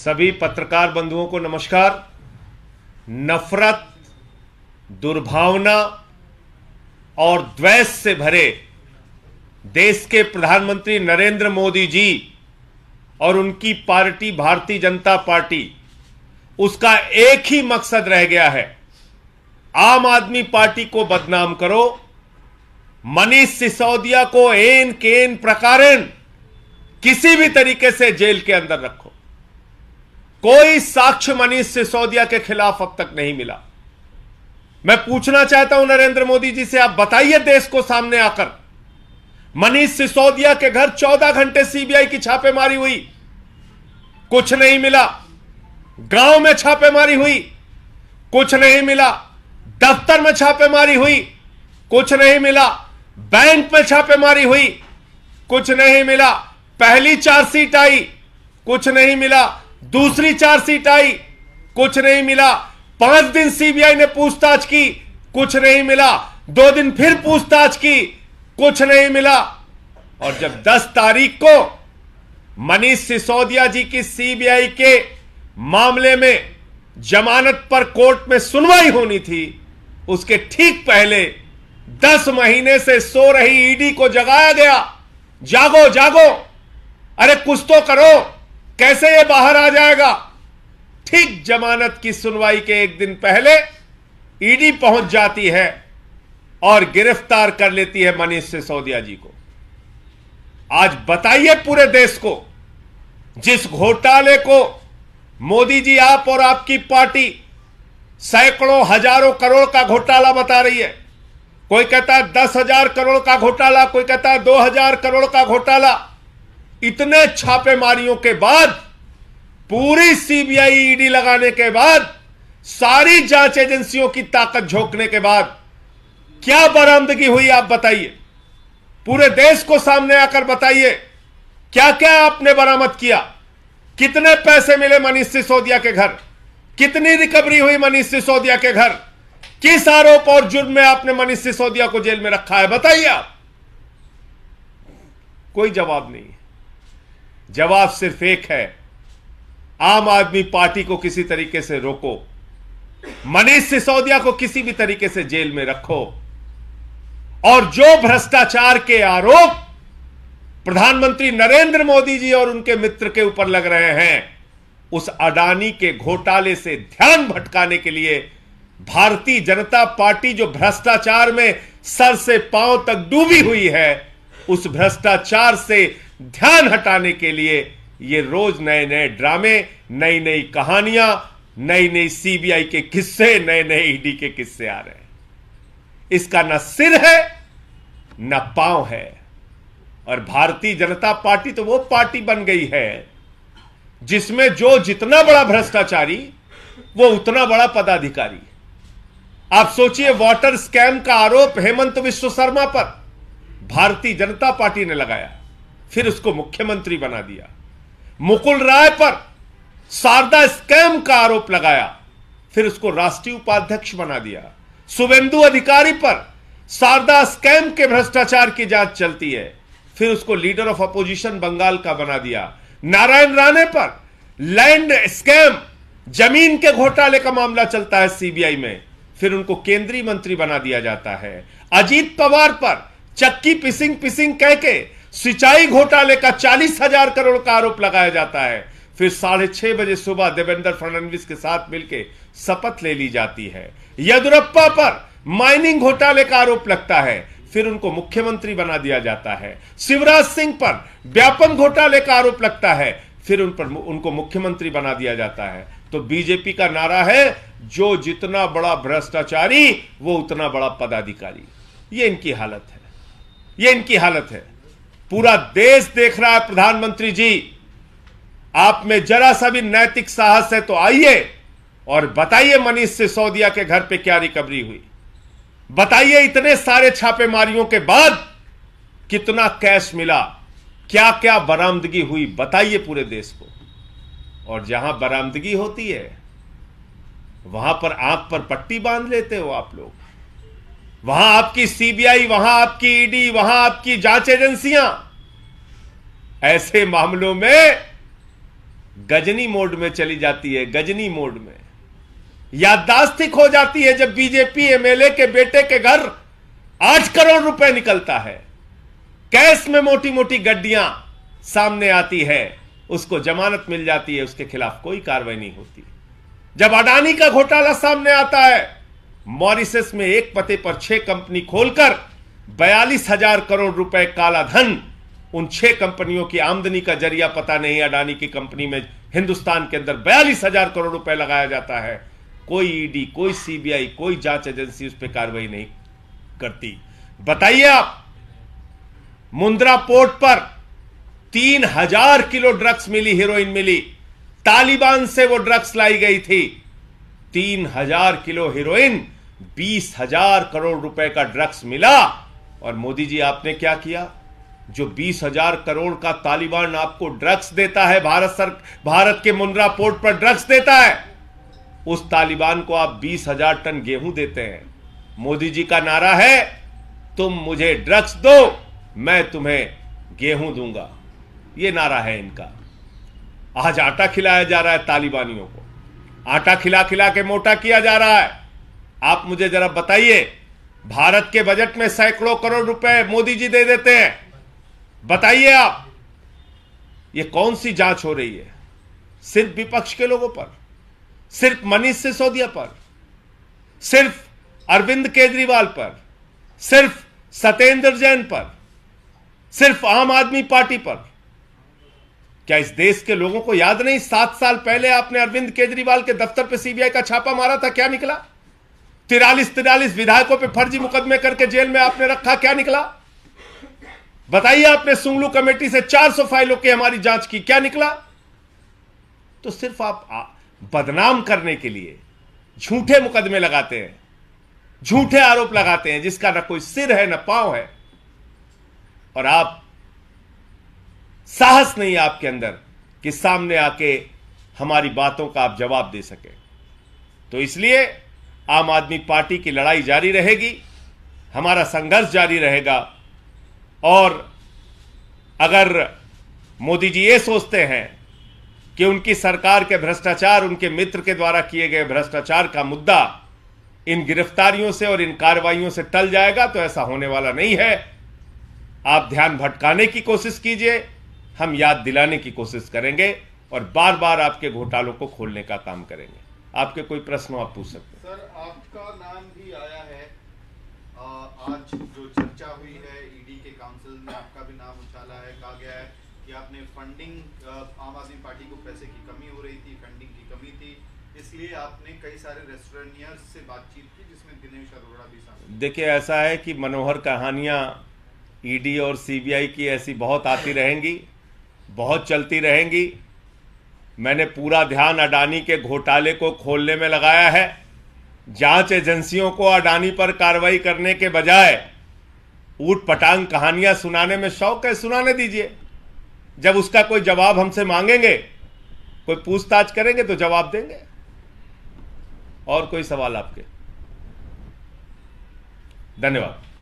सभी पत्रकार बंधुओं को नमस्कार। नफरत, दुर्भावना और द्वेष से भरे देश के प्रधानमंत्री नरेंद्र मोदी जी और उनकी पार्टी भारतीय जनता पार्टी, उसका एक ही मकसद रह गया है, आम आदमी पार्टी को बदनाम करो, मनीष सिसोदिया को एन केन प्रकारेण किसी भी तरीके से जेल के अंदर रखो। कोई साक्ष्य मनीष सिसोदिया के खिलाफ अब तक नहीं मिला। मैं पूछना चाहता हूं नरेंद्र मोदी जी से, आप बताइए देश को सामने आकर, मनीष सिसोदिया के घर 14 घंटे सीबीआई की छापेमारी हुई, कुछ नहीं मिला। गांव में छापेमारी हुई, कुछ नहीं मिला। दफ्तर में छापेमारी हुई, कुछ नहीं मिला। बैंक में छापेमारी हुई, कुछ नहीं मिला। पहली चार्जशीट आई, कुछ नहीं मिला। दूसरी चार्जशीट आई, कुछ नहीं मिला। 5 दिन सीबीआई ने पूछताछ की, कुछ नहीं मिला। 2 दिन फिर पूछताछ की, कुछ नहीं मिला। और जब 10 तारीख को मनीष सिसोदिया जी की सीबीआई के मामले में जमानत पर कोर्ट में सुनवाई होनी थी, उसके ठीक पहले 10 महीने से सो रही ईडी को जगाया गया। जागो जागो, अरे कुछ तो करो, कैसे ये बाहर आ जाएगा। ठीक जमानत की सुनवाई के 1 दिन पहले ईडी पहुंच जाती है और गिरफ्तार कर लेती है मनीष सिसोदिया जी को। आज बताइए पूरे देश को, जिस घोटाले को मोदी जी, आप और आपकी पार्टी सैकड़ों हजारों करोड़ का घोटाला बता रही है। कोई कहता है 10,000 करोड़ का घोटाला, कोई कहता है 2,000 करोड़ का घोटाला। इतने छापेमारियों के बाद, पूरी सीबीआई ईडी लगाने के बाद, सारी जांच एजेंसियों की ताकत झोंकने के बाद क्या बरामदगी हुई, आप बताइए। पूरे देश को सामने आकर बताइए, क्या क्या आपने बरामद किया। कितने पैसे मिले मनीष सिसोदिया के घर, कितनी रिकवरी हुई मनीष सिसोदिया के घर, किस आरोप और जुर्म में आपने मनीष सिसोदिया को जेल में रखा है, बताइए आप। कोई जवाब नहीं है। जवाब सिर्फ एक है, आम आदमी पार्टी को किसी तरीके से रोको, मनीष सिसोदिया को किसी भी तरीके से जेल में रखो, और जो भ्रष्टाचार के आरोप प्रधानमंत्री नरेंद्र मोदी जी और उनके मित्र के ऊपर लग रहे हैं, उस अडानी के घोटाले से ध्यान भटकाने के लिए भारतीय जनता पार्टी, जो भ्रष्टाचार में सर से पांव तक डूबी हुई है, उस भ्रष्टाचार से ध्यान हटाने के लिए ये रोज नए नए ड्रामे, नई नई कहानियां, नई नई सीबीआई के किस्से, नए नए ईडी के किस्से आ रहे हैं। इसका न सिर है न पांव है। और भारतीय जनता पार्टी तो वो पार्टी बन गई है जिसमें जो जितना बड़ा भ्रष्टाचारी, वो उतना बड़ा पदाधिकारी। आप सोचिए, वाटर स्कैम का आरोप हेमंत विश्व शर्मा पर भारतीय जनता पार्टी ने लगाया, फिर उसको मुख्यमंत्री बना दिया। मुकुल राय पर शारदा स्कैम का आरोप लगाया, फिर उसको राष्ट्रीय उपाध्यक्ष बना दिया। शुभेंदु अधिकारी पर शारदा स्कैम के भ्रष्टाचार की जांच चलती है, फिर उसको लीडर ऑफ अपोजिशन बंगाल का बना दिया। नारायण राणे पर लैंड स्कैम, जमीन के घोटाले का मामला चलता है सीबीआई में, फिर उनको केंद्रीय मंत्री बना दिया जाता है। अजीत पवार पर चक्की पिसिंग कह के सिंचाई घोटाले का 40,000 करोड़ का आरोप लगाया जाता है, फिर 6:30 बजे सुबह देवेंद्र फडणवीस के साथ मिलकर शपथ ले ली जाती है। येदियुरप्पा पर माइनिंग घोटाले का आरोप लगता है, फिर उनको मुख्यमंत्री बना दिया जाता है। शिवराज सिंह पर व्यापम घोटाले का आरोप लगता है, फिर उनको मुख्यमंत्री बना दिया जाता है। तो बीजेपी का नारा है, जो जितना बड़ा भ्रष्टाचारी, वो उतना बड़ा पदाधिकारी। ये इनकी हालत है, ये इनकी हालत है। पूरा देश देख रहा है। प्रधानमंत्री जी, आप में जरा सा भी नैतिक साहस है तो आइए और बताइए मनीष सिसोदिया के घर पे क्या रिकवरी हुई। बताइए इतने सारे छापेमारियों के बाद कितना कैश मिला, क्या क्या बरामदगी हुई, बताइए पूरे देश को। और जहां बरामदगी होती है वहां पर आंख पर पट्टी बांध लेते हो आप लोग। वहां आपकी सीबीआई, वहां आपकी ईडी, वहां आपकी जांच एजेंसियां। ऐसे मामलों में गजनी मोड में चली जाती है, गजनी मोड में। याददाश्त ही खो जाती है जब बीजेपी एमएलए के बेटे के घर 8 करोड़ रुपए निकलता है, कैश में मोटी मोटी गड्डियां सामने आती है, उसको जमानत मिल जाती है, उसके खिलाफ कोई कार्रवाई नहीं होती। जब अडानी का घोटाला सामने आता है, मॉरिशस में एक पते पर 6 कंपनी खोलकर 42,000 करोड़ रुपए काला धन, उन 6 कंपनियों की आमदनी का जरिया पता नहीं, अडानी की कंपनी में हिंदुस्तान के अंदर 42,000 करोड़ रुपए लगाया जाता है। कोई ईडी, कोई सीबीआई, कोई जांच एजेंसी उस पर कार्रवाई नहीं करती। बताइए आप, मुंद्रा पोर्ट पर 3,000 किलो ड्रग्स मिली, हीरोइन मिली, तालिबान से वो ड्रग्स लाई गई थी। 3,000 किलो हीरोइन, 20,000 करोड़ रुपए का ड्रग्स मिला। और मोदी जी आपने क्या किया? जो 20,000 करोड़ का तालिबान आपको ड्रग्स देता है, भारत के मुंद्रा पोर्ट पर ड्रग्स देता है, उस तालिबान को आप 20,000 टन गेहूं देते हैं। मोदी जी का नारा है, तुम मुझे ड्रग्स दो, मैं तुम्हें गेहूं दूंगा। यह नारा है इनका। आज आटा खिलाया जा रहा है तालिबानियों को, आटा खिला खिला के मोटा किया जा रहा है। आप मुझे जरा बताइए, भारत के बजट में सैकड़ों करोड़ रुपए मोदी जी दे देते हैं। बताइए आप, ये कौन सी जांच हो रही है? सिर्फ विपक्ष के लोगों पर, सिर्फ मनीष सिसोदिया पर, सिर्फ अरविंद केजरीवाल पर, सिर्फ सत्येंद्र जैन पर, सिर्फ आम आदमी पार्टी पर। क्या इस देश के लोगों को याद नहीं, 7 साल पहले आपने अरविंद केजरीवाल के दफ्तर पे सीबीआई का छापा मारा था, क्या निकला? 43 विधायकों पे फर्जी मुकदमे करके जेल में आपने रखा, क्या निकला? बताइए, आपने सुंगलू कमेटी से 400 फाइलों की हमारी जांच की, क्या निकला? तो सिर्फ आप बदनाम करने के लिए झूठे मुकदमे लगाते हैं, झूठे आरोप लगाते हैं, जिसका ना कोई सिर है ना पांव है। और आप, साहस नहीं है आपके अंदर कि सामने आके हमारी बातों का आप जवाब दे सके। तो इसलिए आम आदमी पार्टी की लड़ाई जारी रहेगी, हमारा संघर्ष जारी रहेगा। और अगर मोदी जी ये सोचते हैं कि उनकी सरकार के भ्रष्टाचार, उनके मित्र के द्वारा किए गए भ्रष्टाचार का मुद्दा इन गिरफ्तारियों से और इन कार्रवाइयों से टल जाएगा, तो ऐसा होने वाला नहीं है। आप ध्यान भटकाने की कोशिश कीजिए, हम याद दिलाने की कोशिश करेंगे और बार बार आपके घोटालों को खोलने का काम करेंगे। आपके कोई प्रश्न हो आप पूछ सकते हैं। सर, आपका नाम भी आया है, आज जो चर्चा हुई है, ईडी के काउंसिल में आपका भी नाम उछाला है, कहा गया है कि आपने फंडिंग, आम आदमी पार्टी को पैसे की कमी हो रही थी, फंडिंग की कमी थी, इसलिए आपने कई सारे रेस्टोरेंटियर्स से बातचीत की, जिसमें दिनेश अरोड़ा भी शामिल। देखिए, ऐसा है कि मनोहर कहानियां ईडी और सीबीआई की ऐसी बहुत आती रहेंगी, बहुत चलती रहेंगी। मैंने पूरा ध्यान अडानी के घोटाले को खोलने में लगाया है। जांच एजेंसियों को अडानी पर कार्रवाई करने के बजाय ऊट पटांग कहानियां सुनाने में शौक है, सुनाने दीजिए। जब उसका कोई जवाब हमसे मांगेंगे, कोई पूछताछ करेंगे तो जवाब देंगे। और कोई सवाल आपके? धन्यवाद।